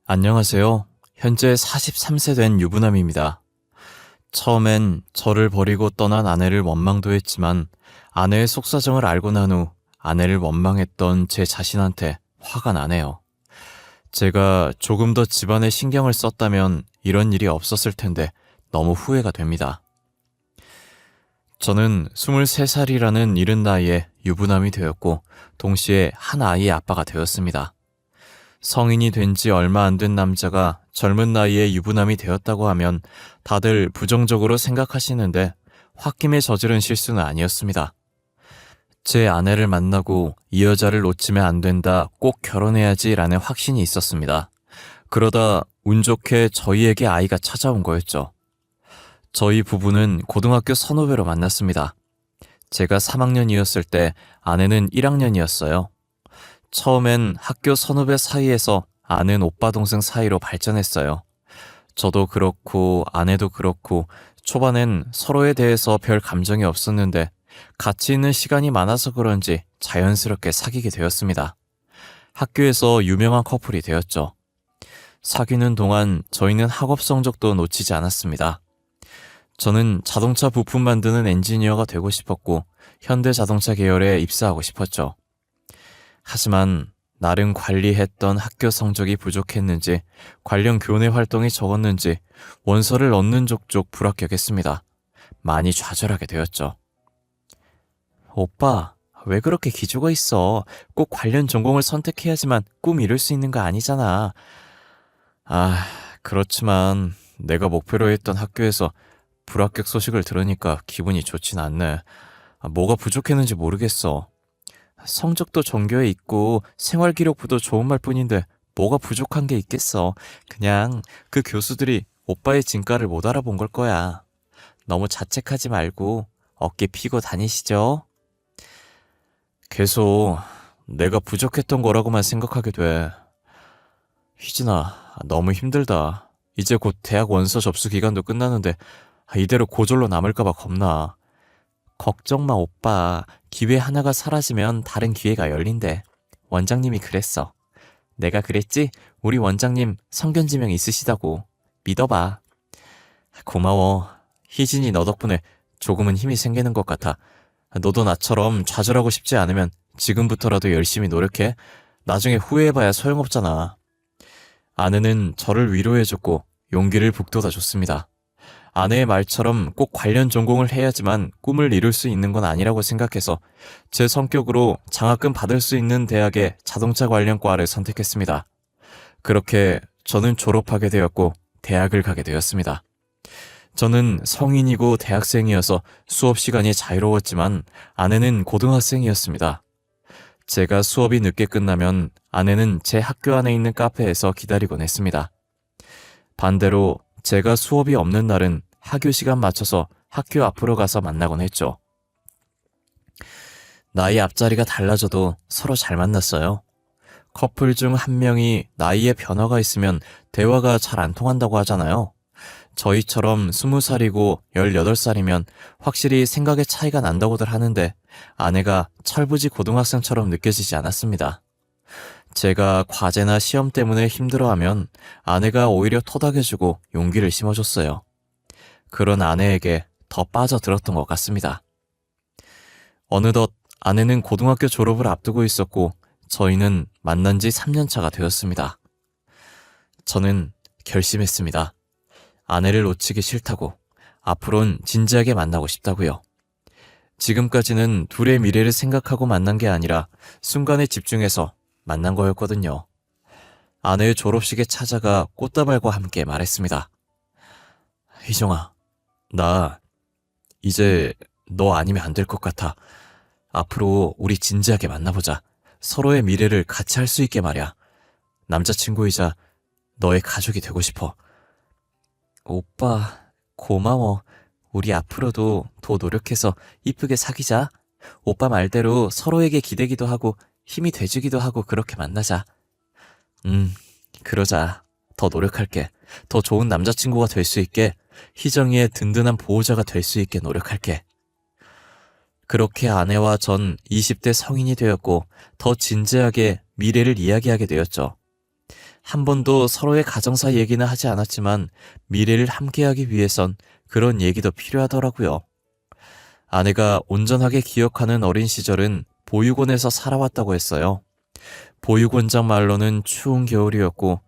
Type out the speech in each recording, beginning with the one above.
안녕하세요. 현재 43세 된 유부남입니다. 처음엔 저를 버리고 떠난 아내를 원망도 했지만 아내의 속사정을 알고 난 후 아내를 원망했던 제 자신한테 화가 나네요. 제가 조금 더 집안에 신경을 썼다면 이런 일이 없었을 텐데 너무 후회가 됩니다. 저는 23살이라는 이른 나이에 유부남이 되었고 동시에 한 아이의 아빠가 되었습니다. 성인이 된 지 얼마 안 된 남자가 젊은 나이에 유부남이 되었다고 하면 다들 부정적으로 생각하시는데 홧김에 저지른 실수는 아니었습니다. 제 아내를 만나고 이 여자를 놓치면 안 된다, 꼭 결혼해야지 라는 확신이 있었습니다. 그러다 운 좋게 저희에게 아이가 찾아온 거였죠. 저희 부부는 고등학교 선후배로 만났습니다. 제가 3학년이었을 때 아내는 1학년이었어요. 처음엔 학교 선후배 사이에서 아는 오빠 동생 사이로 발전했어요. 저도 그렇고 아내도 그렇고 초반엔 서로에 대해서 별 감정이 없었는데 같이 있는 시간이 많아서 그런지 자연스럽게 사귀게 되었습니다. 학교에서 유명한 커플이 되었죠. 사귀는 동안 저희는 학업 성적도 놓치지 않았습니다. 저는 자동차 부품 만드는 엔지니어가 되고 싶었고 현대자동차 계열에 입사하고 싶었죠. 하지만 나름 관리했던 학교 성적이 부족했는지 관련 교내 활동이 적었는지 원서를 얻는 족족 불합격했습니다. 많이 좌절하게 되었죠. 오빠, 왜 그렇게 기죽어 있어? 꼭 관련 전공을 선택해야지만 꿈 이룰 수 있는 거 아니잖아. 그렇지만 내가 목표로 했던 학교에서 불합격 소식을 들으니까 기분이 좋진 않네. 뭐가 부족했는지 모르겠어. 성적도 정교해 있고 생활기록부도 좋은 말뿐인데 뭐가 부족한 게 있겠어. 그냥 그 교수들이 오빠의 진가를 못 알아본 걸 거야. 너무 자책하지 말고 어깨 피고 다니시죠. 계속 내가 부족했던 거라고만 생각하게 돼. 희진아, 너무 힘들다. 이제 곧 대학 원서 접수 기간도 끝나는데 이대로 고졸로 남을까봐 겁나. 걱정 마, 오빠. 기회 하나가 사라지면 다른 기회가 열린대. 원장님이 그랬어. 내가 그랬지? 우리 원장님 성견지명 있으시다고. 믿어봐. 고마워. 희진이 너 덕분에 조금은 힘이 생기는 것 같아. 너도 나처럼 좌절하고 싶지 않으면 지금부터라도 열심히 노력해. 나중에 후회해봐야 소용없잖아. 아내는 저를 위로해줬고 용기를 북돋아줬습니다. 아내의 말처럼 꼭 관련 전공을 해야지만 꿈을 이룰 수 있는 건 아니라고 생각해서 제 성격으로 장학금 받을 수 있는 대학의 자동차 관련 과를 선택했습니다. 그렇게 저는 졸업하게 되었고 대학을 가게 되었습니다. 저는 성인이고 대학생이어서 수업 시간이 자유로웠지만 아내는 고등학생이었습니다. 제가 수업이 늦게 끝나면 아내는 제 학교 안에 있는 카페에서 기다리곤 했습니다. 반대로 제가 수업이 없는 날은 하교 시간 맞춰서 학교 앞으로 가서 만나곤 했죠. 나이 앞자리가 달라져도 서로 잘 만났어요. 커플 중 한 명이 나이에 변화가 있으면 대화가 잘 안 통한다고 하잖아요. 저희처럼 20살이고 18살이면 확실히 생각의 차이가 난다고들 하는데 아내가 철부지 고등학생처럼 느껴지지 않았습니다. 제가 과제나 시험 때문에 힘들어하면 아내가 오히려 토닥여주고 용기를 심어줬어요. 그런 아내에게 더 빠져들었던 것 같습니다. 어느덧 아내는 고등학교 졸업을 앞두고 있었고 저희는 만난 지 3년 차가 되었습니다. 저는 결심했습니다. 아내를 놓치기 싫다고, 앞으론 진지하게 만나고 싶다고요. 지금까지는 둘의 미래를 생각하고 만난 게 아니라 순간에 집중해서 만난 거였거든요. 아내의 졸업식에 찾아가 꽃다발과 함께 말했습니다. 희정아, 나 이제 너 아니면 안 될 것 같아. 앞으로 우리 진지하게 만나보자. 서로의 미래를 같이 할 수 있게 말이야. 남자친구이자 너의 가족이 되고 싶어. 오빠, 고마워. 우리 앞으로도 더 노력해서 이쁘게 사귀자. 오빠 말대로 서로에게 기대기도 하고 힘이 돼주기도 하고 그렇게 만나자. 그러자. 더 노력할게. 더 좋은 남자친구가 될 수 있게, 희정이의 든든한 보호자가 될 수 있게 노력할게. 그렇게 아내와 전 20대 성인이 되었고 더 진지하게 미래를 이야기하게 되었죠. 한 번도 서로의 가정사 얘기는 하지 않았지만 미래를 함께하기 위해선 그런 얘기도 필요하더라고요. 아내가 온전하게 기억하는 어린 시절은 보육원에서 살아왔다고 했어요. 보육원장 말로는 추운 겨울이었고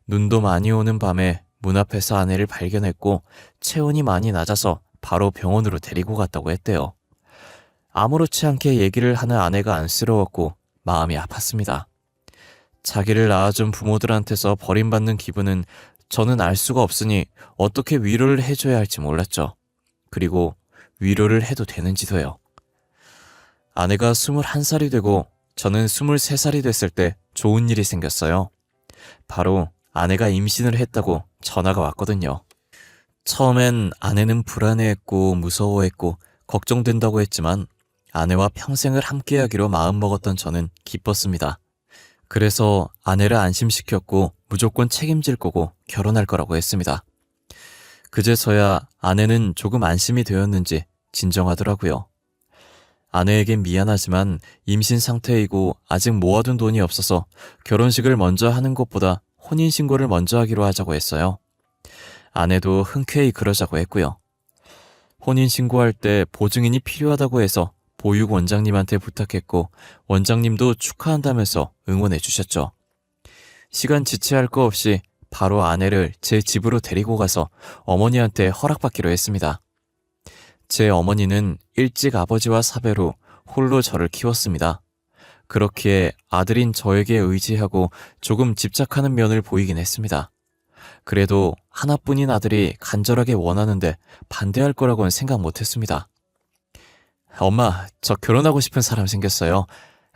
눈도 많이 오는 밤에 문 앞에서 아내를 발견했고 체온이 많이 낮아서 바로 병원으로 데리고 갔다고 했대요. 아무렇지 않게 얘기를 하는 아내가 안쓰러웠고 마음이 아팠습니다. 자기를 낳아준 부모들한테서 버림받는 기분은 저는 알 수가 없으니 어떻게 위로를 해줘야 할지 몰랐죠. 그리고 위로를 해도 되는지도요. 아내가 21살이 되고 저는 23살이 됐을 때 좋은 일이 생겼어요. 바로 아내가 임신을 했다고 전화가 왔거든요. 처음엔 아내는 불안해했고 무서워했고 걱정된다고 했지만 아내와 평생을 함께하기로 마음먹었던 저는 기뻤습니다. 그래서 아내를 안심시켰고 무조건 책임질 거고 결혼할 거라고 했습니다. 그제서야 아내는 조금 안심이 되었는지 진정하더라고요. 아내에겐 미안하지만 임신 상태이고 아직 모아둔 돈이 없어서 결혼식을 먼저 하는 것보다 혼인신고를 먼저 하기로 하자고 했어요. 아내도 흔쾌히 그러자고 했고요. 혼인신고할 때 보증인이 필요하다고 해서 보육 원장님한테 부탁했고 원장님도 축하한다면서 응원해 주셨죠. 시간 지체할 거 없이 바로 아내를 제 집으로 데리고 가서 어머니한테 허락받기로 했습니다. 제 어머니는 일찍 아버지와 사별후 홀로 저를 키웠습니다. 그렇기에 아들인 저에게 의지하고 조금 집착하는 면을 보이긴 했습니다. 그래도 하나뿐인 아들이 간절하게 원하는데 반대할 거라고는 생각 못했습니다. 엄마, 저 결혼하고 싶은 사람 생겼어요.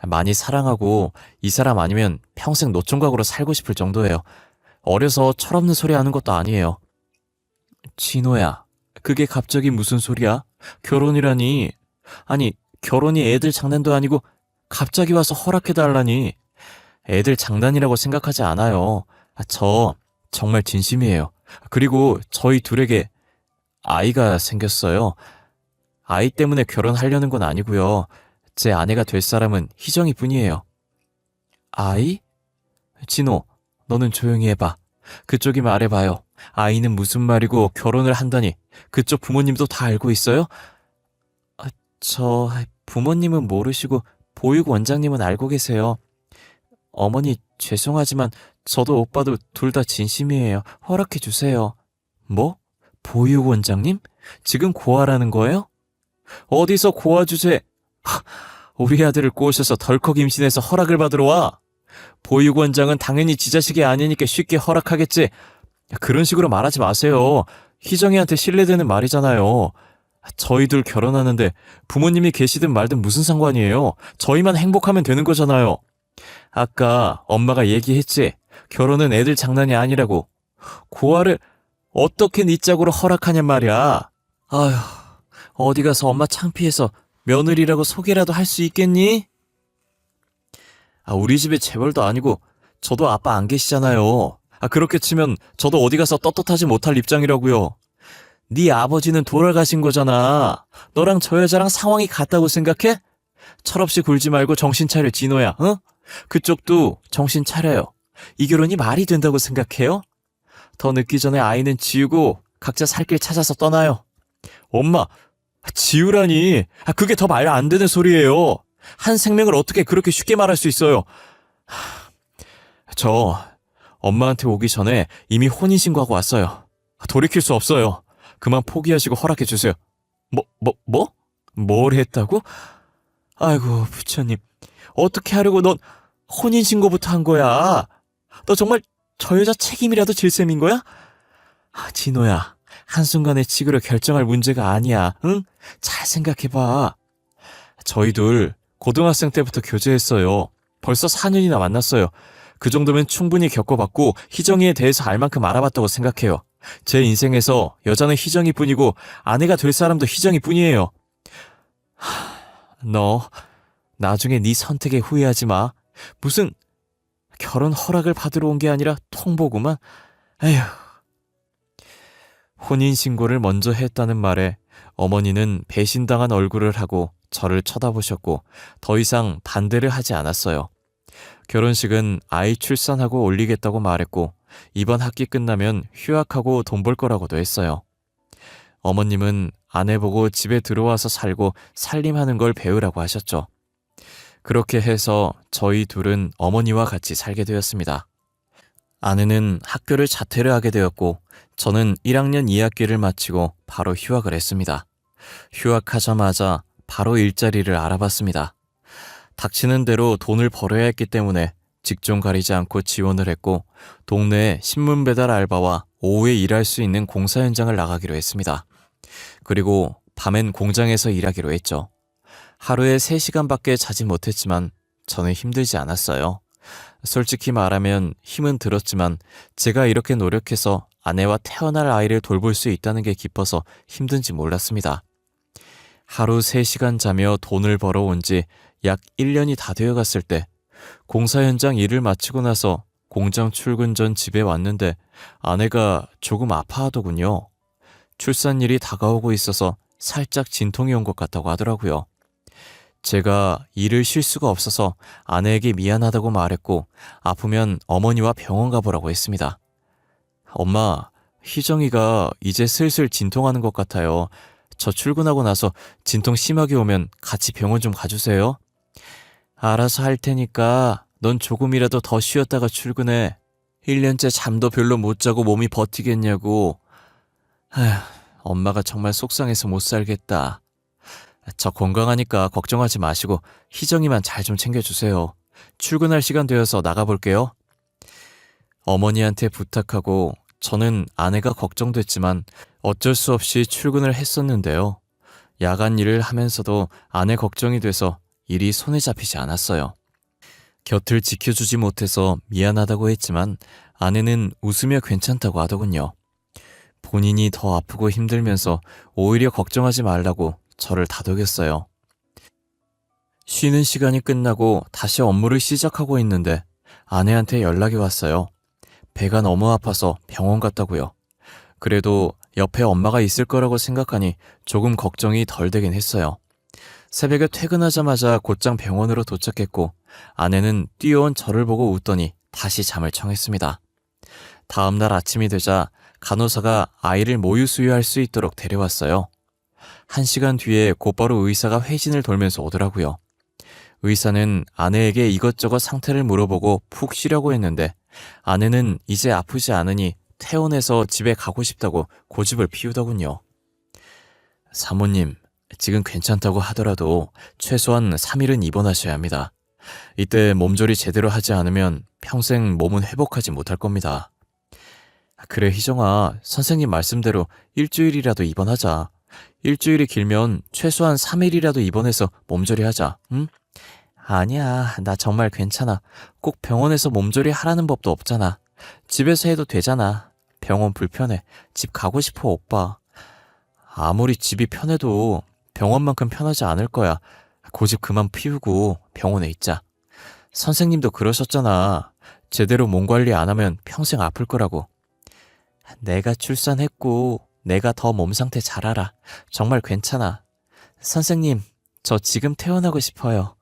많이 사랑하고 이 사람 아니면 평생 노총각으로 살고 싶을 정도예요. 어려서 철없는 소리 하는 것도 아니에요. 진호야, 그게 갑자기 무슨 소리야? 결혼이라니. 아니, 결혼이 애들 장난도 아니고 갑자기 와서 허락해달라니. 애들 장난이라고 생각하지 않아요. 저 정말 진심이에요. 그리고 저희 둘에게 아이가 생겼어요. 아이 때문에 결혼하려는 건 아니고요. 제 아내가 될 사람은 희정이 뿐이에요. 아이? 진호, 너는 조용히 해봐. 그쪽이 말해봐요. 아이는 무슨 말이고 결혼을 한다니. 그쪽 부모님도 다 알고 있어요? 저 부모님은 모르시고 보육 원장님은 알고 계세요. 어머니 죄송하지만 저도 오빠도 둘 다 진심이에요. 허락해 주세요. 뭐? 보육 원장님? 지금 고아라는 거예요? 어디서 고아 주제? 우리 아들을 꼬셔서 덜컥 임신해서 허락을 받으러 와. 보육 원장은 당연히 지 자식이 아니니까 쉽게 허락하겠지. 그런 식으로 말하지 마세요. 희정이한테 신뢰되는 말이잖아요. 저희 둘 결혼하는데 부모님이 계시든 말든 무슨 상관이에요. 저희만 행복하면 되는 거잖아요. 아까 엄마가 얘기했지. 결혼은 애들 장난이 아니라고. 고아를 어떻게 네 짝으로 허락하냔 말이야. 아휴, 어디 가서 엄마 창피해서 며느리라고 소개라도 할 수 있겠니? 우리 집에 재벌도 아니고 저도 아빠 안 계시잖아요. 그렇게 치면 저도 어디 가서 떳떳하지 못할 입장이라고요. 네 아버지는 돌아가신 거잖아. 너랑 저 여자랑 상황이 같다고 생각해? 철없이 굴지 말고 정신 차려, 진호야. 어? 그쪽도 정신 차려요. 이 결혼이 말이 된다고 생각해요? 더 늦기 전에 아이는 지우고 각자 살 길 찾아서 떠나요. 엄마, 지우라니. 그게 더 말 안 되는 소리예요. 한 생명을 어떻게 그렇게 쉽게 말할 수 있어요. 저 엄마한테 오기 전에 이미 혼인신고하고 왔어요. 돌이킬 수 없어요. 그만 포기하시고 허락해 주세요. 뭐? 뭘 했다고? 아이고 부처님, 어떻게 하려고 넌 혼인신고부터 한 거야? 너 정말 저 여자 책임이라도 질 셈인 거야? 진호야, 한순간에 지그러 결정할 문제가 아니야. 응? 잘 생각해봐. 저희 둘 고등학생 때부터 교제했어요. 벌써 4년이나 만났어요. 그 정도면 충분히 겪어봤고 희정이에 대해서 알 만큼 알아봤다고 생각해요. 제 인생에서 여자는 희정이 뿐이고 아내가 될 사람도 희정이 뿐이에요. 너 나중에 네 선택에 후회하지 마. 무슨 결혼 허락을 받으러 온 게 아니라 통보구만. 에휴. 혼인신고를 먼저 했다는 말에 어머니는 배신당한 얼굴을 하고 저를 쳐다보셨고 더 이상 반대를 하지 않았어요. 결혼식은 아이 출산하고 올리겠다고 말했고, 이번 학기 끝나면 휴학하고 돈 벌 거라고도 했어요. 어머님은 아내 보고 집에 들어와서 살고 살림하는 걸 배우라고 하셨죠. 그렇게 해서 저희 둘은 어머니와 같이 살게 되었습니다. 아내는 학교를 자퇴를 하게 되었고, 저는 1학년 2학기를 마치고 바로 휴학을 했습니다. 휴학하자마자 바로 일자리를 알아봤습니다. 닥치는 대로 돈을 벌어야 했기 때문에 직종 가리지 않고 지원을 했고, 동네에 신문 배달 알바와 오후에 일할 수 있는 공사 현장을 나가기로 했습니다. 그리고 밤엔 공장에서 일하기로 했죠. 하루에 3시간밖에 자지 못했지만 저는 힘들지 않았어요. 솔직히 말하면 힘은 들었지만 제가 이렇게 노력해서 아내와 태어날 아이를 돌볼 수 있다는 게 기뻐서 힘든지 몰랐습니다. 하루 3시간 자며 돈을 벌어온 지 약 1년이 다 되어갔을 때 공사 현장 일을 마치고 나서 공장 출근 전 집에 왔는데 아내가 조금 아파하더군요. 출산일이 다가오고 있어서 살짝 진통이 온 것 같다고 하더라고요. 제가 일을 쉴 수가 없어서 아내에게 미안하다고 말했고, 아프면 어머니와 병원 가보라고 했습니다. 엄마, 희정이가 이제 슬슬 진통하는 것 같아요. 저 출근하고 나서 진통 심하게 오면 같이 병원 좀 가주세요. 알아서 할 테니까 넌 조금이라도 더 쉬었다가 출근해. 1년째 잠도 별로 못 자고 몸이 버티겠냐고. 아휴, 엄마가 정말 속상해서 못 살겠다. 저 건강하니까 걱정하지 마시고 희정이만 잘 좀 챙겨주세요. 출근할 시간 되어서 나가볼게요. 어머니한테 부탁하고 저는 아내가 걱정됐지만 어쩔 수 없이 출근을 했었는데요. 야간 일을 하면서도 아내 걱정이 돼서 일이 손에 잡히지 않았어요. 곁을 지켜주지 못해서 미안하다고 했지만 아내는 웃으며 괜찮다고 하더군요. 본인이 더 아프고 힘들면서 오히려 걱정하지 말라고 저를 다독였어요. 쉬는 시간이 끝나고 다시 업무를 시작하고 있는데 아내한테 연락이 왔어요. 배가 너무 아파서 병원 갔다고요. 그래도 옆에 엄마가 있을 거라고 생각하니 조금 걱정이 덜 되긴 했어요. 새벽에 퇴근하자마자 곧장 병원으로 도착했고 아내는 뛰어온 저를 보고 웃더니 다시 잠을 청했습니다. 다음날 아침이 되자 간호사가 아이를 모유 수유할 수 있도록 데려왔어요. 1시간 뒤에 곧바로 의사가 회진을 돌면서 오더라고요. 의사는 아내에게 이것저것 상태를 물어보고 푹 쉬려고 했는데 아내는 이제 아프지 않으니 퇴원해서 집에 가고 싶다고 고집을 피우더군요. 사모님, 지금 괜찮다고 하더라도 최소한 3일은 입원하셔야 합니다. 이때 몸조리 제대로 하지 않으면 평생 몸은 회복하지 못할 겁니다. 그래 희정아, 선생님 말씀대로 일주일이라도 입원하자. 일주일이 길면 최소한 3일이라도 입원해서 몸조리 하자, 응? 아니야, 나 정말 괜찮아. 꼭 병원에서 몸조리 하라는 법도 없잖아. 집에서 해도 되잖아. 병원 불편해. 집 가고 싶어, 오빠. 아무리 집이 편해도 병원만큼 편하지 않을 거야. 고집 그만 피우고 병원에 있자. 선생님도 그러셨잖아. 제대로 몸 관리 안 하면 평생 아플 거라고. 내가 출산했고 내가 더 몸 상태 잘 알아. 정말 괜찮아. 선생님, 저 지금 퇴원하고 싶어요.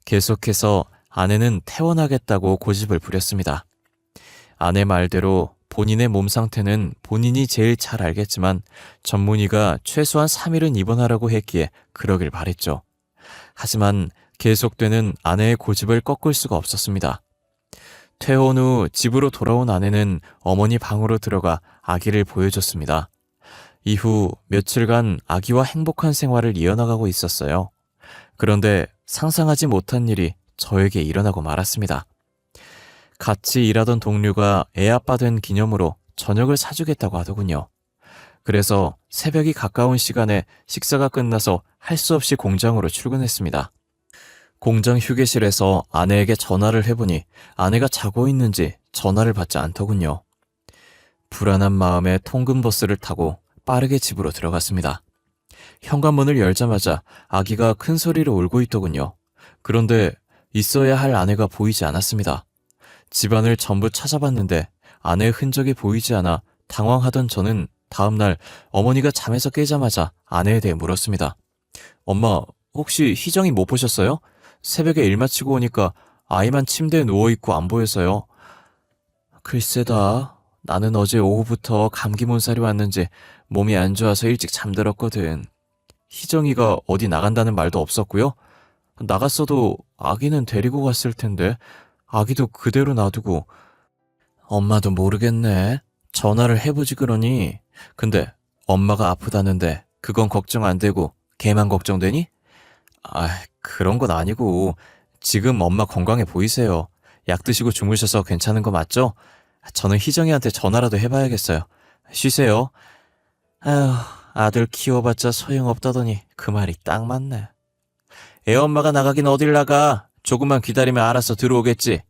계속해서 아내는 퇴원하겠다고 고집을 부렸습니다. 아내 말대로 본인의 몸 상태는 본인이 제일 잘 알겠지만 전문의가 최소한 3일은 입원하라고 했기에 그러길 바랬죠. 하지만 계속되는 아내의 고집을 꺾을 수가 없었습니다. 퇴원 후 집으로 돌아온 아내는 어머니 방으로 들어가 아기를 보여줬습니다. 이후 며칠간 아기와 행복한 생활을 이어나가고 있었어요. 그런데 상상하지 못한 일이 저에게 일어나고 말았습니다. 같이 일하던 동료가 애아빠 된 기념으로 저녁을 사주겠다고 하더군요. 그래서 새벽이 가까운 시간에 식사가 끝나서 할 수 없이 공장으로 출근했습니다. 공장 휴게실에서 아내에게 전화를 해보니 아내가 자고 있는지 전화를 받지 않더군요. 불안한 마음에 통근버스를 타고 빠르게 집으로 들어갔습니다. 현관문을 열자마자 아기가 큰 소리로 울고 있더군요. 그런데 있어야 할 아내가 보이지 않았습니다. 집안을 전부 찾아봤는데 아내의 흔적이 보이지 않아 당황하던 저는 다음날 어머니가 잠에서 깨자마자 아내에 대해 물었습니다. 엄마, 혹시 희정이 못 보셨어요? 새벽에 일 마치고 오니까 아이만 침대에 누워있고 안 보여서요. 글쎄다. 나는 어제 오후부터 감기 몸살이 왔는지 몸이 안 좋아서 일찍 잠들었거든. 희정이가 어디 나간다는 말도 없었고요. 나갔어도 아기는 데리고 갔을 텐데 아기도 그대로 놔두고. 엄마도 모르겠네. 전화를 해보지 그러니. 근데 엄마가 아프다는데 그건 걱정 안 되고 걔만 걱정되니? 아, 그런 건 아니고 지금 엄마 건강해 보이세요. 약 드시고 주무셔서 괜찮은 거 맞죠? 저는 희정이한테 전화라도 해봐야겠어요. 쉬세요. 아휴, 아들 키워봤자 소용없다더니 그 말이 딱 맞네. 애엄마가 나가긴 어딜 나가. 조금만 기다리면 알아서 들어오겠지.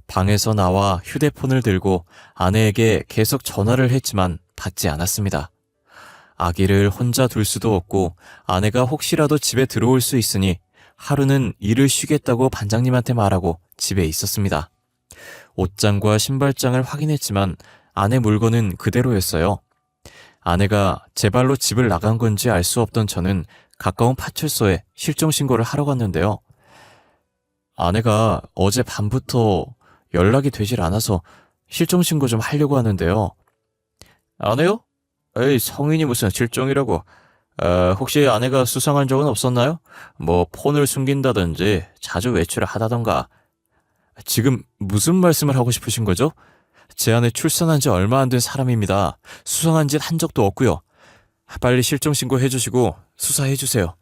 방에서 나와 휴대폰을 들고 아내에게 계속 전화를 했지만 받지 않았습니다. 아기를 혼자 둘 수도 없고 아내가 혹시라도 집에 들어올 수 있으니 하루는 일을 쉬겠다고 반장님한테 말하고 집에 있었습니다. 옷장과 신발장을 확인했지만 아내 물건은 그대로였어요. 아내가 제 발로 집을 나간 건지 알 수 없던 저는 가까운 파출소에 실종 신고를 하러 갔는데요. 아내가 어제 밤부터 연락이 되질 않아서 실종 신고 좀 하려고 하는데요. 아내요? 에이, 성인이 무슨 실종이라고. 혹시 아내가 수상한 적은 없었나요? 뭐 폰을 숨긴다든지 자주 외출을 하다던가. 지금 무슨 말씀을 하고 싶으신 거죠? 제 아내 출산한 지 얼마 안 된 사람입니다. 수상한 짓 한 적도 없고요. 빨리 실종 신고해 주시고 수사해 주세요.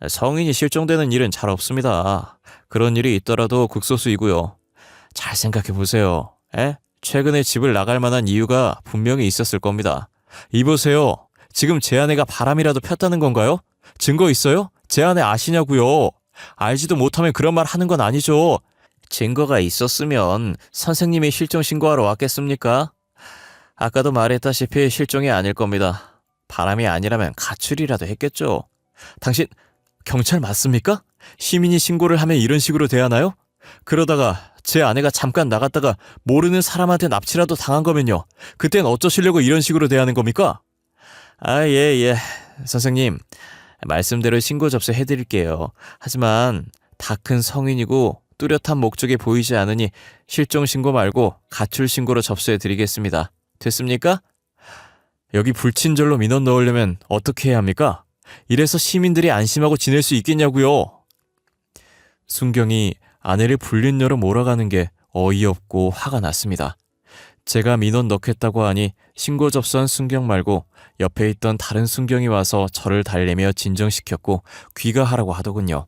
성인이 실종되는 일은 잘 없습니다. 그런 일이 있더라도 극소수이고요. 잘 생각해 보세요. 최근에 집을 나갈 만한 이유가 분명히 있었을 겁니다. 이보세요. 지금 제 아내가 바람이라도 폈다는 건가요? 증거 있어요? 제 아내 아시냐고요? 알지도 못하면 그런 말 하는 건 아니죠. 증거가 있었으면 선생님이 실종 신고하러 왔겠습니까? 아까도 말했다시피 실종이 아닐 겁니다. 바람이 아니라면 가출이라도 했겠죠. 당신 경찰 맞습니까? 시민이 신고를 하면 이런 식으로 대하나요? 그러다가 제 아내가 잠깐 나갔다가 모르는 사람한테 납치라도 당한 거면요. 그땐 어쩌시려고 이런 식으로 대하는 겁니까? 예. 선생님, 말씀대로 신고 접수해드릴게요. 하지만 다 큰 성인이고 뚜렷한 목적이 보이지 않으니 실종 신고 말고 가출 신고로 접수해드리겠습니다. 됐습니까? 여기 불친절로 민원 넣으려면 어떻게 해야 합니까? 이래서 시민들이 안심하고 지낼 수 있겠냐고요. 순경이 아내를 불륜녀로 몰아가는 게 어이없고 화가 났습니다. 제가 민원 넣겠다고 하니 신고 접수한 순경 말고 옆에 있던 다른 순경이 와서 저를 달래며 진정시켰고 귀가하라고 하더군요.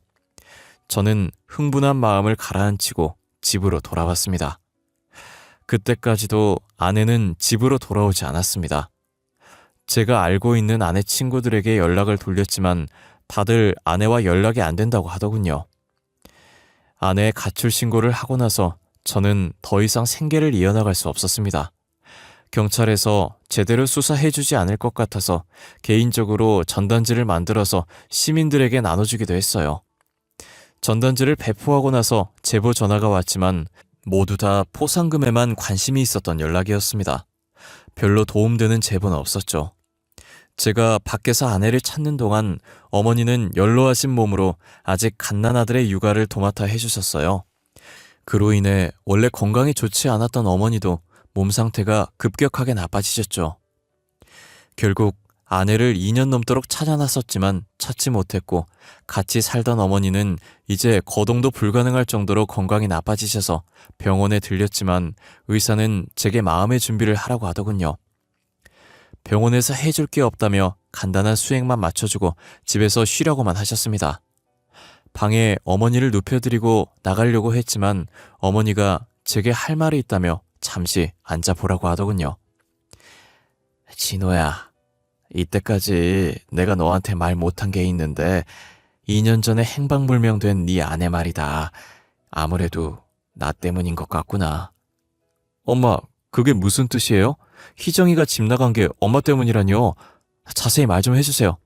저는 흥분한 마음을 가라앉히고 집으로 돌아왔습니다. 그때까지도 아내는 집으로 돌아오지 않았습니다. 제가 알고 있는 아내 친구들에게 연락을 돌렸지만 다들 아내와 연락이 안 된다고 하더군요. 아내의 가출 신고를 하고 나서 저는 더 이상 생계를 이어나갈 수 없었습니다. 경찰에서 제대로 수사해주지 않을 것 같아서 개인적으로 전단지를 만들어서 시민들에게 나눠주기도 했어요. 전단지를 배포하고 나서 제보 전화가 왔지만 모두 다 포상금에만 관심이 있었던 연락이었습니다. 별로 도움되는 제보는 없었죠. 제가 밖에서 아내를 찾는 동안 어머니는 연로하신 몸으로 아직 갓난아들의 육아를 도맡아 해주셨어요. 그로 인해 원래 건강이 좋지 않았던 어머니도 몸 상태가 급격하게 나빠지셨죠. 결국 아내를 2년 넘도록 찾아 나섰지만 찾지 못했고 같이 살던 어머니는 이제 거동도 불가능할 정도로 건강이 나빠지셔서 병원에 들렸지만 의사는 제게 마음의 준비를 하라고 하더군요. 병원에서 해줄 게 없다며 간단한 수액만 맞춰주고 집에서 쉬려고만 하셨습니다. 방에 어머니를 눕혀드리고 나가려고 했지만 어머니가 제게 할 말이 있다며 잠시 앉아보라고 하더군요. 진호야, 이때까지 내가 너한테 말 못한 게 있는데 2년 전에 행방불명된 네 아내 말이다. 아무래도 나 때문인 것 같구나. 엄마, 그게 무슨 뜻이에요? 희정이가 집 나간 게 엄마 때문이라뇨? 자세히 말 좀 해주세요.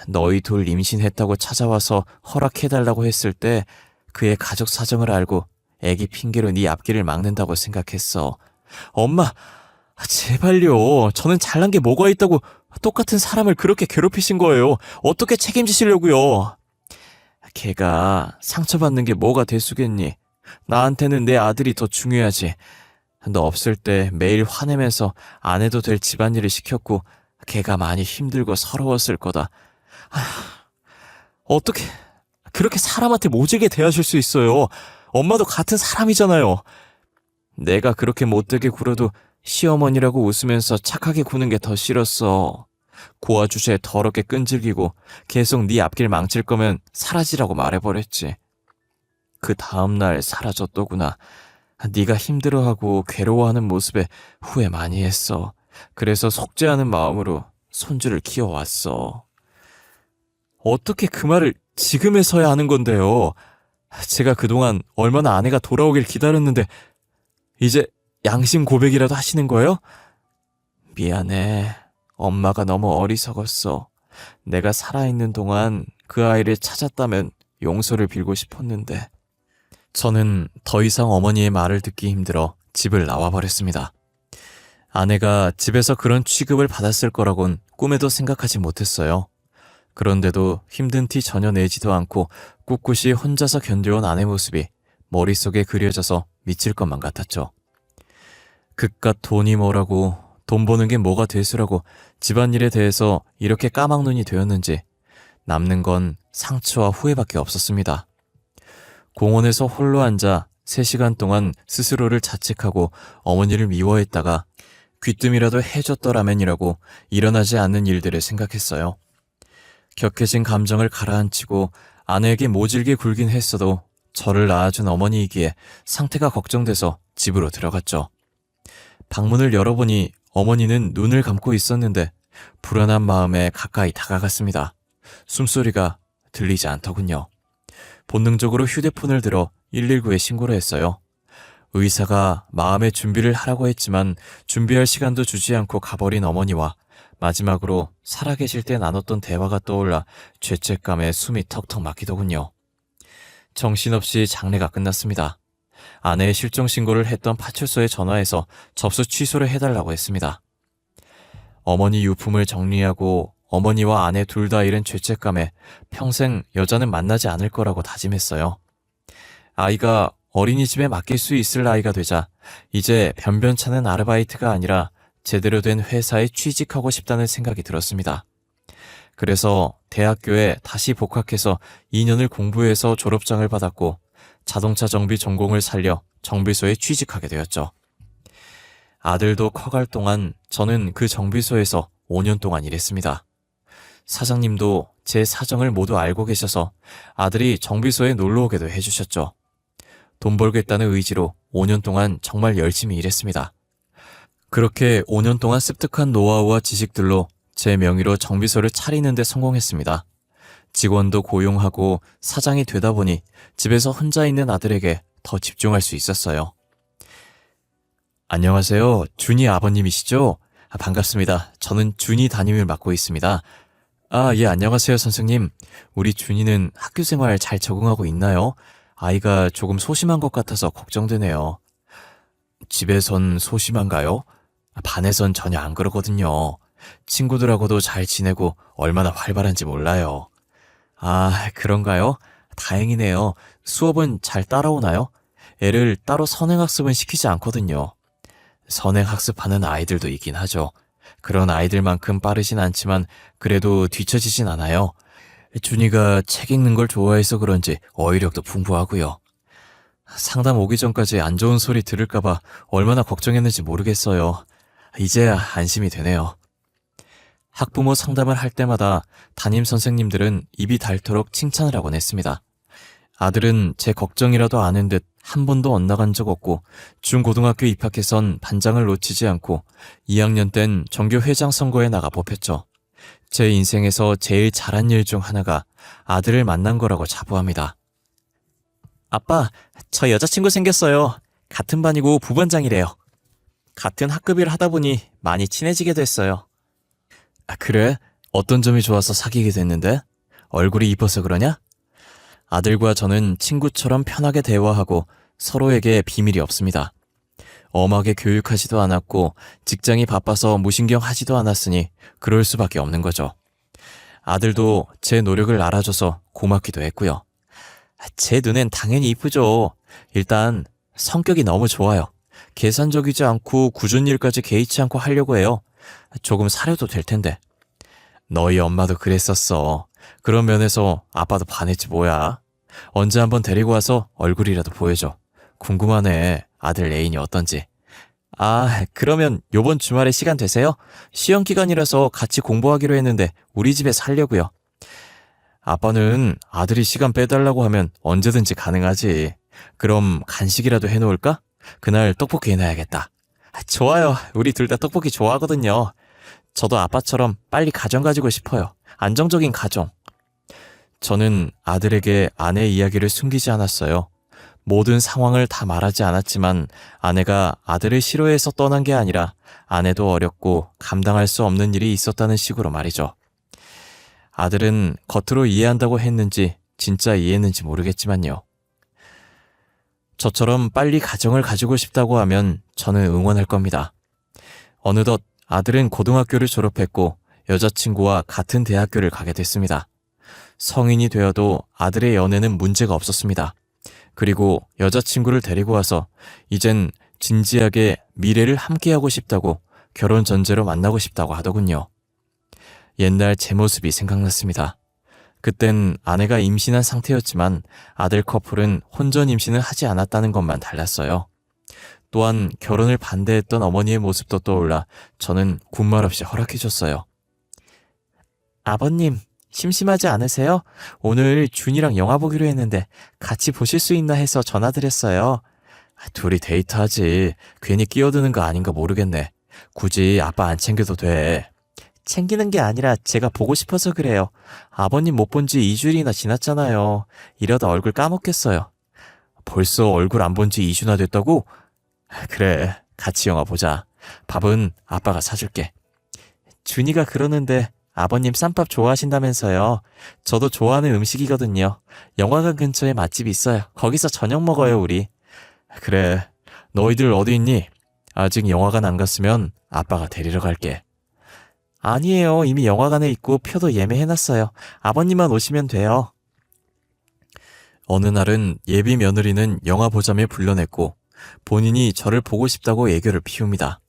너희 둘 임신했다고 찾아와서 허락해달라고 했을 때 그의 가족 사정을 알고 애기 핑계로 네 앞길을 막는다고 생각했어. 엄마, 제발요. 저는 잘난 게 뭐가 있다고 똑같은 사람을 그렇게 괴롭히신 거예요. 어떻게 책임지시려고요? 걔가 상처받는 게 뭐가 대수겠니? 나한테는 내 아들이 더 중요하지. 너 없을 때 매일 화내면서 안 해도 될 집안일을 시켰고 걔가 많이 힘들고 서러웠을 거다. 어떻게 그렇게 사람한테 모질게 대하실 수 있어요? 엄마도 같은 사람이잖아요. 내가 그렇게 못되게 굴어도 시어머니라고 웃으면서 착하게 구는 게 더 싫었어. 고아 주제에 더럽게 끈질기고 계속 네 앞길 망칠 거면 사라지라고 말해버렸지. 그 다음날 사라졌더구나. 네가 힘들어하고 괴로워하는 모습에 후회 많이 했어. 그래서 속죄하는 마음으로 손주를 키워왔어. 어떻게 그 말을 지금에서야 하는 건데요? 제가 그동안 얼마나 아내가 돌아오길 기다렸는데 이제 양심 고백이라도 하시는 거예요? 미안해. 엄마가 너무 어리석었어. 내가 살아있는 동안 그 아이를 찾았다면 용서를 빌고 싶었는데. 저는 더 이상 어머니의 말을 듣기 힘들어 집을 나와버렸습니다. 아내가 집에서 그런 취급을 받았을 거라곤 꿈에도 생각하지 못했어요. 그런데도 힘든 티 전혀 내지도 않고 꿋꿋이 혼자서 견뎌온 아내 모습이 머릿속에 그려져서 미칠 것만 같았죠. 그깟 돈이 뭐라고, 돈 버는 게 뭐가 대수라고 집안일에 대해서 이렇게 까막눈이 되었는지 남는 건 상처와 후회밖에 없었습니다. 공원에서 홀로 앉아 3시간 동안 스스로를 자책하고 어머니를 미워했다가 귀뜸이라도 해줬더라면이라고 일어나지 않는 일들을 생각했어요. 격해진 감정을 가라앉히고 아내에게 모질게 굴긴 했어도 저를 낳아준 어머니이기에 상태가 걱정돼서 집으로 들어갔죠. 방문을 열어보니 어머니는 눈을 감고 있었는데 불안한 마음에 가까이 다가갔습니다. 숨소리가 들리지 않더군요. 본능적으로 휴대폰을 들어 119에 신고를 했어요. 의사가 마음의 준비를 하라고 했지만 준비할 시간도 주지 않고 가버린 어머니와 마지막으로 살아계실 때 나눴던 대화가 떠올라 죄책감에 숨이 턱턱 막히더군요. 정신없이 장례가 끝났습니다. 아내의 실종 신고를 했던 파출소에 전화해서 접수 취소를 해달라고 했습니다. 어머니 유품을 정리하고 어머니와 아내 둘 다 잃은 죄책감에 평생 여자는 만나지 않을 거라고 다짐했어요. 아이가 어린이집에 맡길 수 있을 나이가 되자 이제 변변찮은 아르바이트가 아니라 제대로 된 회사에 취직하고 싶다는 생각이 들었습니다. 그래서 대학교에 다시 복학해서 2년을 공부해서 졸업장을 받았고 자동차 정비 전공을 살려 정비소에 취직하게 되었죠. 아들도 커갈 동안 저는 그 정비소에서 5년 동안 일했습니다. 사장님도 제 사정을 모두 알고 계셔서 아들이 정비소에 놀러 오게도 해주셨죠. 돈 벌겠다는 의지로 5년 동안 정말 열심히 일했습니다. 그렇게 5년 동안 습득한 노하우와 지식들로 제 명의로 정비소를 차리는 데 성공했습니다. 직원도 고용하고 사장이 되다 보니 집에서 혼자 있는 아들에게 더 집중할 수 있었어요. 안녕하세요. 준이 아버님이시죠? 반갑습니다. 저는 준이 담임을 맡고 있습니다. 예, 안녕하세요, 선생님. 우리 준이는 학교 생활 잘 적응하고 있나요? 아이가 조금 소심한 것 같아서 걱정되네요. 집에선 소심한가요? 반에선 전혀 안 그러거든요. 친구들하고도 잘 지내고 얼마나 활발한지 몰라요. 그런가요? 다행이네요. 수업은 잘 따라오나요? 애를 따로 선행학습은 시키지 않거든요. 선행학습하는 아이들도 있긴 하죠. 그런 아이들만큼 빠르진 않지만 그래도 뒤처지진 않아요. 준이가 책 읽는 걸 좋아해서 그런지 어휘력도 풍부하고요. 상담 오기 전까지 안 좋은 소리 들을까봐 얼마나 걱정했는지 모르겠어요. 이제야 안심이 되네요. 학부모 상담을 할 때마다 담임 선생님들은 입이 닳도록 칭찬을 하곤 했습니다. 아들은 제 걱정이라도 아는 듯 한 번도 엇나간 적 없고 중고등학교 입학해선 반장을 놓치지 않고 2학년 땐 전교 회장 선거에 나가 뽑혔죠. 제 인생에서 제일 잘한 일 중 하나가 아들을 만난 거라고 자부합니다. 아빠, 저 여자친구 생겼어요. 같은 반이고 부반장이래요. 같은 학급일 하다 보니 많이 친해지게 됐어요. 그래? 어떤 점이 좋아서 사귀게 됐는데? 얼굴이 이뻐서 그러냐? 아들과 저는 친구처럼 편하게 대화하고 서로에게 비밀이 없습니다. 엄하게 교육하지도 않았고 직장이 바빠서 무신경하지도 않았으니 그럴 수밖에 없는 거죠. 아들도 제 노력을 알아줘서 고맙기도 했고요. 제 눈엔 당연히 이쁘죠. 일단 성격이 너무 좋아요. 계산적이지 않고 굳은 일까지 개의치 않고 하려고 해요. 조금 사려도 될 텐데. 너희 엄마도 그랬었어. 그런 면에서 아빠도 반했지 뭐야. 언제 한번 데리고 와서 얼굴이라도 보여줘. 궁금하네. 아들 애인이 어떤지. 아, 그러면 요번 주말에 시간 되세요? 시험 기간이라서 같이 공부하기로 했는데 우리 집에 살려고요. 아빠는 아들이 시간 빼달라고 하면 언제든지 가능하지. 그럼 간식이라도 해놓을까? 그날 떡볶이 해놔야겠다. 좋아요. 우리 둘 다 떡볶이 좋아하거든요. 저도 아빠처럼 빨리 가정 가지고 싶어요. 안정적인 가정. 저는 아들에게 아내 이야기를 숨기지 않았어요. 모든 상황을 다 말하지 않았지만 아내가 아들을 싫어해서 떠난 게 아니라 아내도 어렵고 감당할 수 없는 일이 있었다는 식으로 말이죠. 아들은 겉으로 이해한다고 했는지 진짜 이해했는지 모르겠지만요. 저처럼 빨리 가정을 가지고 싶다고 하면 저는 응원할 겁니다. 어느덧 아들은 고등학교를 졸업했고 여자친구와 같은 대학교를 가게 됐습니다. 성인이 되어도 아들의 연애는 문제가 없었습니다. 그리고 여자친구를 데리고 와서 이젠 진지하게 미래를 함께하고 싶다고 결혼 전제로 만나고 싶다고 하더군요. 옛날 제 모습이 생각났습니다. 그땐 아내가 임신한 상태였지만 아들 커플은 혼전 임신을 하지 않았다는 것만 달랐어요. 또한 결혼을 반대했던 어머니의 모습도 떠올라 저는 군말 없이 허락해줬어요. 아버님, 심심하지 않으세요? 오늘 준이랑 영화 보기로 했는데 같이 보실 수 있나 해서 전화드렸어요. 둘이 데이트하지. 괜히 끼어드는 거 아닌가 모르겠네. 굳이 아빠 안 챙겨도 돼. 챙기는 게 아니라 제가 보고 싶어서 그래요. 아버님 못 본 지 2주일이나 지났잖아요. 이러다 얼굴 까먹겠어요. 벌써 얼굴 안 본 지 2주나 됐다고? 그래, 같이 영화 보자. 밥은 아빠가 사줄게. 준이가 그러는데 아버님 쌈밥 좋아하신다면서요. 저도 좋아하는 음식이거든요. 영화관 근처에 맛집 있어요. 거기서 저녁 먹어요, 우리. 그래, 너희들 어디 있니? 아직 영화관 안 갔으면 아빠가 데리러 갈게. 아니에요. 이미 영화관에 있고 표도 예매해놨어요. 아버님만 오시면 돼요. 어느 날은 예비 며느리는 영화 보자며 불러냈고 본인이 저를 보고 싶다고 애교를 피웁니다.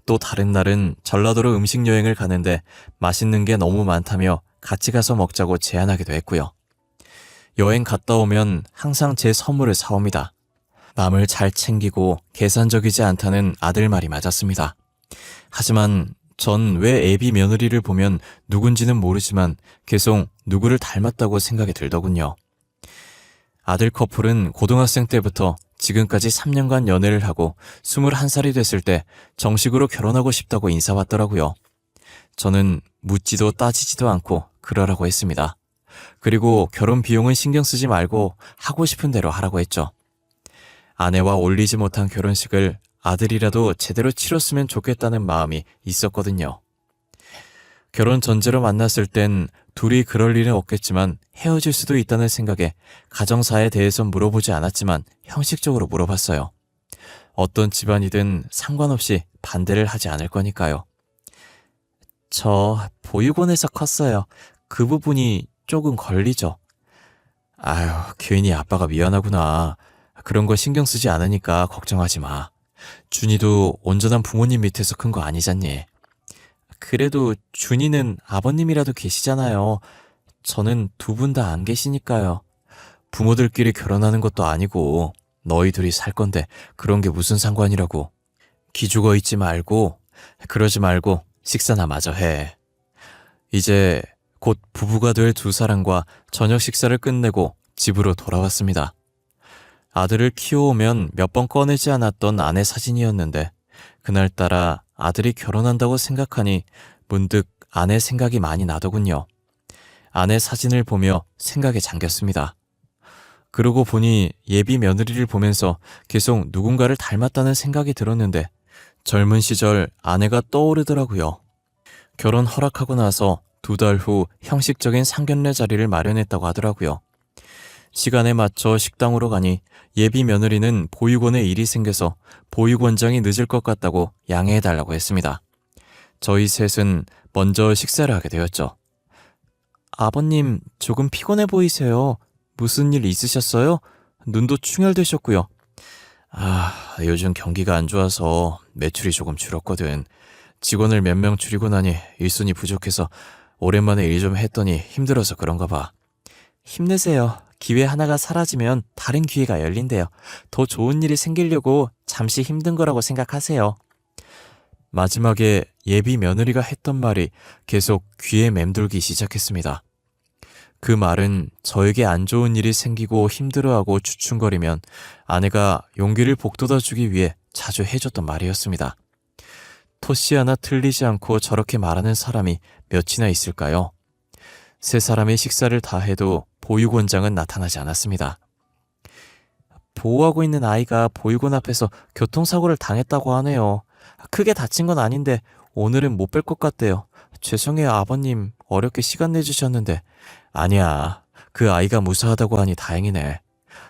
또 다른 날은 전라도로 음식 여행을 가는데 맛있는 게 너무 많다며 같이 가서 먹자고 제안하기도 했고요. 여행 갔다 오면 항상 제 선물을 사옵니다. 남을 잘 챙기고 계산적이지 않다는 아들 말이 맞았습니다. 하지만 전 왜 애비 며느리를 보면 누군지는 모르지만 계속 누구를 닮았다고 생각이 들더군요. 아들 커플은 고등학생 때부터 지금까지 3년간 연애를 하고 21살이 됐을 때 정식으로 결혼하고 싶다고 인사왔더라고요. 저는 묻지도 따지지도 않고 그러라고 했습니다. 그리고 결혼 비용은 신경 쓰지 말고 하고 싶은 대로 하라고 했죠. 아내와 올리지 못한 결혼식을 아들이라도 제대로 치렀으면 좋겠다는 마음이 있었거든요. 결혼 전제로 만났을 땐 둘이 그럴 일은 없겠지만 헤어질 수도 있다는 생각에 가정사에 대해서 물어보지 않았지만 형식적으로 물어봤어요. 어떤 집안이든 상관없이 반대를 하지 않을 거니까요. 저 보육원에서 컸어요. 그 부분이 조금 걸리죠. 아유, 괜히 아빠가 미안하구나. 그런 거 신경 쓰지 않으니까 걱정하지 마. 준이도 온전한 부모님 밑에서 큰 거 아니잖니. 그래도 준이는 아버님이라도 계시잖아요. 저는 두 분 다 안 계시니까요. 부모들끼리 결혼하는 것도 아니고 너희 둘이 살 건데 그런 게 무슨 상관이라고. 기죽어 있지 말고 그러지 말고 식사나 마저 해. 이제 곧 부부가 될 두 사람과 저녁 식사를 끝내고 집으로 돌아왔습니다. 아들을 키워오면 몇 번 꺼내지 않았던 아내 사진이었는데 그날따라 아들이 결혼한다고 생각하니 문득 아내 생각이 많이 나더군요. 아내 사진을 보며 생각에 잠겼습니다. 그러고 보니 예비 며느리를 보면서 계속 누군가를 닮았다는 생각이 들었는데 젊은 시절 아내가 떠오르더라고요. 결혼 허락하고 나서 2달 후 형식적인 상견례 자리를 마련했다고 하더라고요. 시간에 맞춰 식당으로 가니 예비 며느리는 보육원에 일이 생겨서 보육원장이 늦을 것 같다고 양해해달라고 했습니다. 저희 셋은 먼저 식사를 하게 되었죠. 아버님, 조금 피곤해 보이세요. 무슨 일 있으셨어요? 눈도 충혈되셨고요. 요즘 경기가 안 좋아서 매출이 조금 줄었거든. 직원을 몇 명 줄이고 나니 일손이 부족해서 오랜만에 일 좀 했더니 힘들어서 그런가 봐. 힘내세요. 기회 하나가 사라지면 다른 기회가 열린대요. 더 좋은 일이 생기려고 잠시 힘든 거라고 생각하세요. 마지막에 예비 며느리가 했던 말이 계속 귀에 맴돌기 시작했습니다. 그 말은 저에게 안 좋은 일이 생기고 힘들어하고 주춤거리면 아내가 용기를 북돋아주기 위해 자주 해줬던 말이었습니다. 토씨 하나 틀리지 않고 저렇게 말하는 사람이 몇이나 있을까요? 세 사람의 식사를 다 해도 보육원장은 나타나지 않았습니다. 보호하고 있는 아이가 보육원 앞에서 교통사고를 당했다고 하네요. 크게 다친 건 아닌데 오늘은 못 뵐 것 같대요. 죄송해요, 아버님. 어렵게 시간 내주셨는데. 아니야. 그 아이가 무사하다고 하니 다행이네.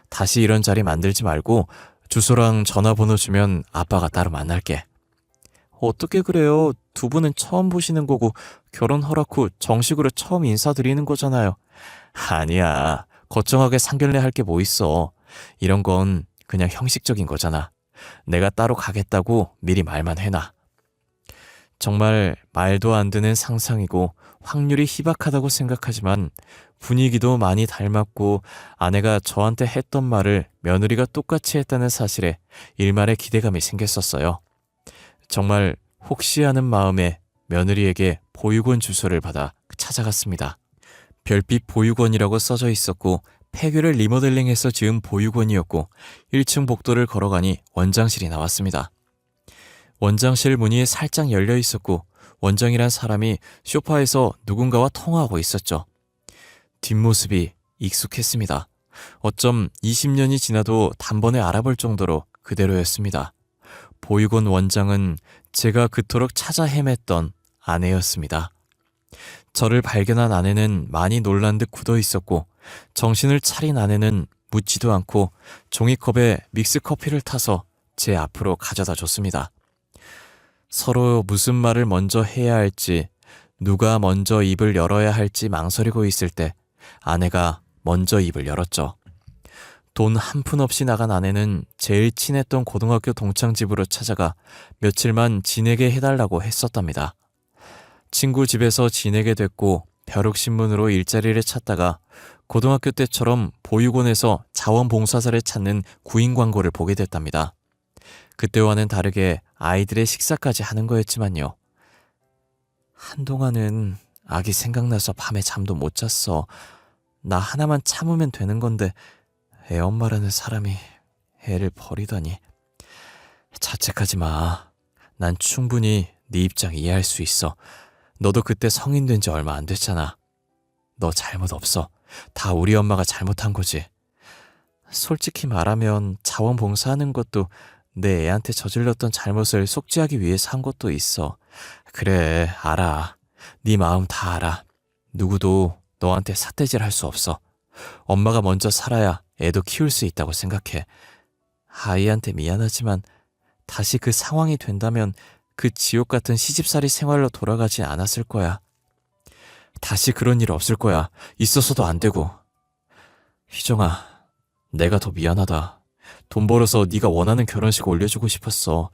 다시 이런 자리 만들지 말고 주소랑 전화번호 주면 아빠가 따로 만날게. 어떻게 그래요? 두 분은 처음 보시는 거고 결혼 허락 후 정식으로 처음 인사드리는 거잖아요. 아니야. 걱정하게 상견례 할 게 뭐 있어. 이런 건 그냥 형식적인 거잖아. 내가 따로 가겠다고 미리 말만 해놔. 정말 말도 안 되는 상상이고 확률이 희박하다고 생각하지만 분위기도 많이 닮았고 아내가 저한테 했던 말을 며느리가 똑같이 했다는 사실에 일말의 기대감이 생겼었어요. 정말 혹시 하는 마음에 며느리에게 보육원 주소를 받아 찾아갔습니다. 별빛 보육원이라고 써져 있었고 폐교를 리모델링해서 지은 보육원이었고 1층 복도를 걸어가니 원장실이 나왔습니다. 원장실 문이 살짝 열려 있었고 원장이란 사람이 소파에서 누군가와 통화하고 있었죠. 뒷모습이 익숙했습니다. 어쩜 20년이 지나도 단번에 알아볼 정도로 그대로였습니다. 보육원 원장은 제가 그토록 찾아 헤맸던 아내였습니다. 저를 발견한 아내는 많이 놀란 듯 굳어 있었고 정신을 차린 아내는 묻지도 않고 종이컵에 믹스커피를 타서 제 앞으로 가져다 줬습니다. 서로 무슨 말을 먼저 해야 할지, 누가 먼저 입을 열어야 할지 망설이고 있을 때 아내가 먼저 입을 열었죠. 돈 한 푼 없이 나간 아내는 제일 친했던 고등학교 동창 집으로 찾아가 며칠만 지내게 해달라고 했었답니다. 친구 집에서 지내게 됐고 벼룩신문으로 일자리를 찾다가 고등학교 때처럼 보육원에서 자원봉사자를 찾는 구인 광고를 보게 됐답니다. 그때와는 다르게 아이들의 식사까지 하는 거였지만요. 한동안은 아기 생각나서 밤에 잠도 못 잤어. 나 하나만 참으면 되는 건데 애엄마라는 사람이 애를 버리다니. 자책하지 마. 난 충분히 네 입장 이해할 수 있어. 너도 그때 성인 된 지 얼마 안 됐잖아. 너 잘못 없어. 다 우리 엄마가 잘못한 거지. 솔직히 말하면 자원봉사하는 것도 내 애한테 저질렀던 잘못을 속죄하기 위해서 한 것도 있어. 그래, 알아. 네 마음 다 알아. 누구도 너한테 삿대질 할 수 없어. 엄마가 먼저 살아야 애도 키울 수 있다고 생각해. 아이한테 미안하지만 다시 그 상황이 된다면 그 지옥 같은 시집살이 생활로 돌아가지 않았을 거야. 다시 그런 일 없을 거야. 있어서도 안 되고. 희정아, 내가 더 미안하다. 돈 벌어서 네가 원하는 결혼식 올려주고 싶었어.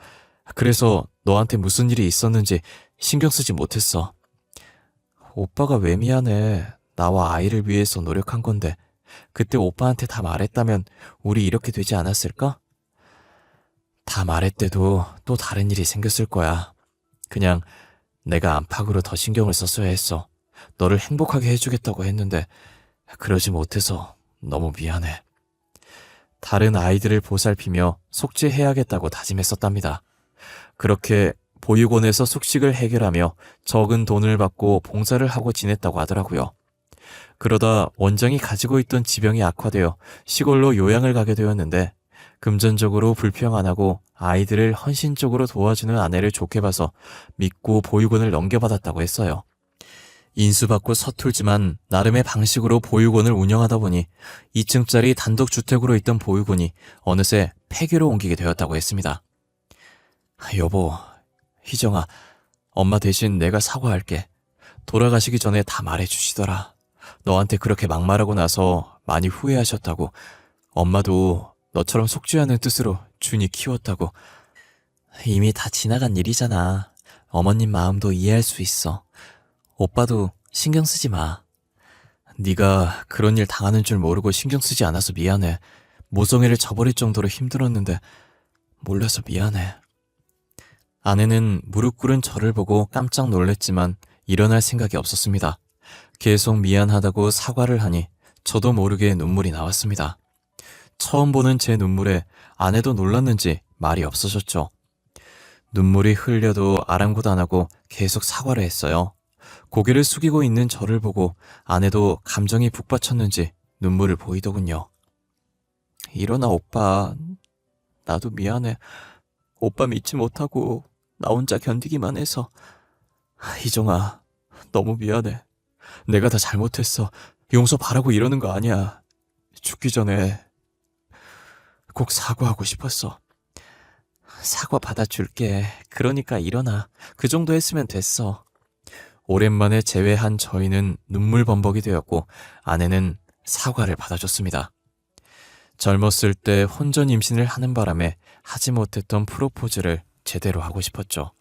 그래서 너한테 무슨 일이 있었는지 신경 쓰지 못했어. 오빠가 왜 미안해. 나와 아이를 위해서 노력한 건데 그때 오빠한테 다 말했다면 우리 이렇게 되지 않았을까? 다 말했대도 또 다른 일이 생겼을 거야. 그냥 내가 안팎으로 더 신경을 썼어야 했어. 너를 행복하게 해주겠다고 했는데 그러지 못해서 너무 미안해. 다른 아이들을 보살피며 속죄해야겠다고 다짐했었답니다. 그렇게 보육원에서 숙식을 해결하며 적은 돈을 받고 봉사를 하고 지냈다고 하더라고요. 그러다 원장이 가지고 있던 지병이 악화되어 시골로 요양을 가게 되었는데 금전적으로 불평 안 하고 아이들을 헌신적으로 도와주는 아내를 좋게 봐서 믿고 보육원을 넘겨받았다고 했어요. 인수받고 서툴지만 나름의 방식으로 보육원을 운영하다 보니 2층짜리 단독주택으로 있던 보육원이 어느새 폐교로 옮기게 되었다고 했습니다. 여보, 희정아, 엄마 대신 내가 사과할게. 돌아가시기 전에 다 말해주시더라. 너한테 그렇게 막말하고 나서 많이 후회하셨다고. 엄마도 너처럼 속죄하는 뜻으로 준이 키웠다고. 이미 다 지나간 일이잖아. 어머님 마음도 이해할 수 있어. 오빠도 신경 쓰지 마. 네가 그런 일 당하는 줄 모르고 신경 쓰지 않아서 미안해. 모성애를 저버릴 정도로 힘들었는데 몰라서 미안해. 아내는 무릎 꿇은 저를 보고 깜짝 놀랐지만 일어날 생각이 없었습니다. 계속 미안하다고 사과를 하니 저도 모르게 눈물이 나왔습니다. 처음 보는 제 눈물에 아내도 놀랐는지 말이 없어졌죠. 눈물이 흘려도 아랑곳 안 하고 계속 사과를 했어요. 고개를 숙이고 있는 저를 보고 아내도 감정이 북받쳤는지 눈물을 보이더군요. 일어나 오빠. 나도 미안해. 오빠 믿지 못하고 나 혼자 견디기만 해서. 희정아, 너무 미안해. 내가 다 잘못했어. 용서 바라고 이러는 거 아니야. 죽기 전에 꼭 사과하고 싶었어. 사과 받아줄게. 그러니까 일어나. 그 정도 했으면 됐어. 오랜만에 재회한 저희는 눈물 범벅이 되었고 아내는 사과를 받아줬습니다. 젊었을 때 혼전 임신을 하는 바람에 하지 못했던 프로포즈를 제대로 하고 싶었죠.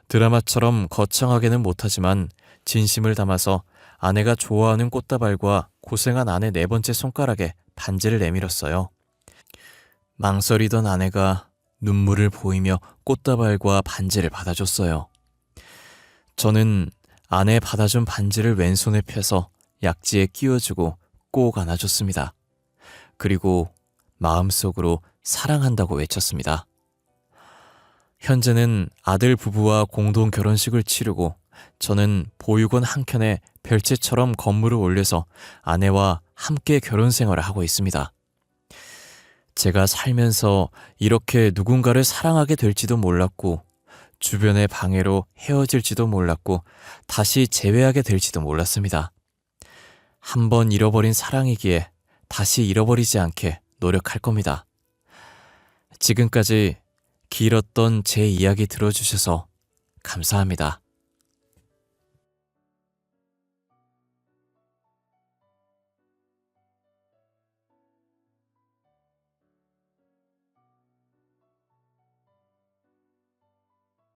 드라마처럼 거창하게는 못하지만 진심을 담아서 아내가 좋아하는 꽃다발과 고생한 아내 네 번째 손가락에 반지를 내밀었어요. 망설이던 아내가 눈물을 보이며 꽃다발과 반지를 받아줬어요. 저는 아내 받아준 반지를 왼손에 펴서 약지에 끼워주고 꼭 안아줬습니다. 그리고 마음속으로 사랑한다고 외쳤습니다. 현재는 아들 부부와 공동 결혼식을 치르고 저는 보육원 한켠에 별채처럼 건물을 올려서 아내와 함께 결혼 생활을 하고 있습니다. 제가 살면서 이렇게 누군가를 사랑하게 될지도 몰랐고 주변의 방해로 헤어질지도 몰랐고 다시 재회하게 될지도 몰랐습니다. 한번 잃어버린 사랑이기에 다시 잃어버리지 않게 노력할 겁니다. 지금까지 길었던 제 이야기 들어주셔서 감사합니다.